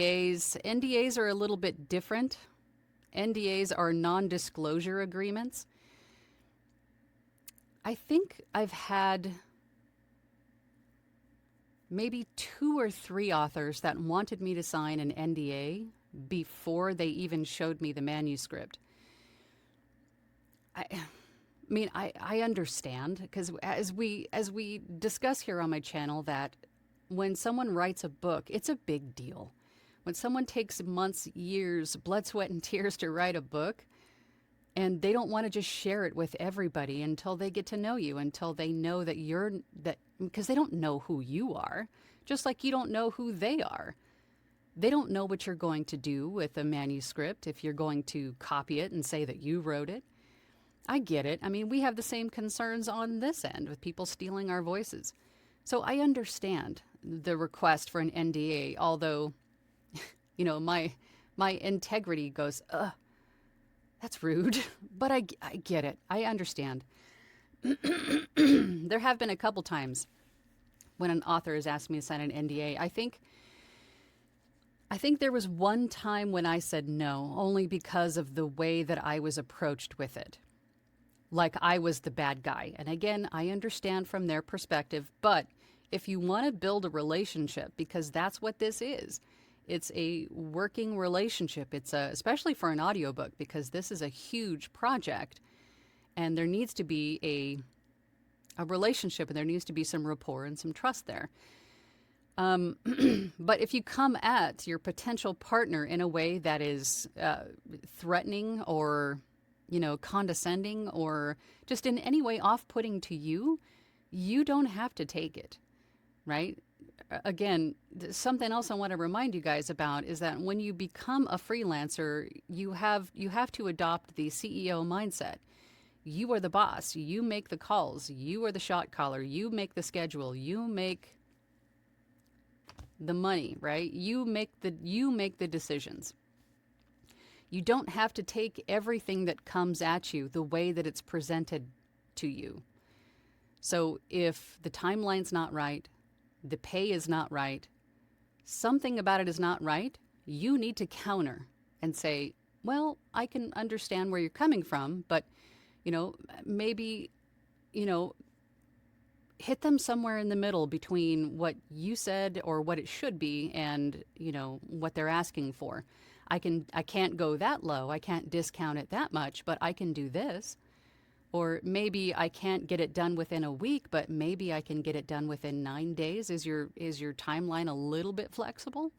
NDAs are a little bit different. NDAs are non-disclosure agreements. I think I've had maybe 2 or 3 authors that wanted me to sign an NDA before they even showed me the manuscript. I understand, because as we discuss here on my channel, that when someone writes a book, it's a big deal. When someone takes months, years, blood, sweat, and tears to write a book, and they don't want to just share it with everybody until they get to know you, until they know that because they don't know who you are, just like you don't know who they are. They don't know what you're going to do with a manuscript, if you're going to copy it and say that you wrote it. I get it. I mean, we have the same concerns on this end with people stealing our voices. So I understand the request for an NDA, although, my integrity goes, that's rude. But I get it. I understand. There have been a couple times when an author has asked me to sign an NDA. I think there was one time when I said no, only because of the way that I was approached with it. Like I was the bad guy. And again, I understand from their perspective, but if you want to build a relationship, because that's what this is, it's a working relationship. It's especially for an audiobook, because this is a huge project, and there needs to be a relationship, and there needs to be some rapport and some trust there. But if you come at your potential partner in a way that is threatening or condescending, or just in any way off-putting to you, you don't have to take it, right? Again, something else I want to remind you guys about is that when you become a freelancer, you have to adopt the CEO mindset. You are the boss. You make the calls. You are the shot caller. You make the schedule. You make the money, right? You make the decisions. You don't have to take everything that comes at you the way that it's presented to you. So if the timeline's not right, the pay is not right, something about it is not right, you need to counter and say, well, I can understand where you're coming from, but, maybe, hit them somewhere in the middle between what you said or what it should be and, what they're asking for. I can't go that low. I can't discount it that much, but I can do this. Or maybe I can't get it done within a week, but maybe I can get it done within 9 days. Is your timeline a little bit flexible?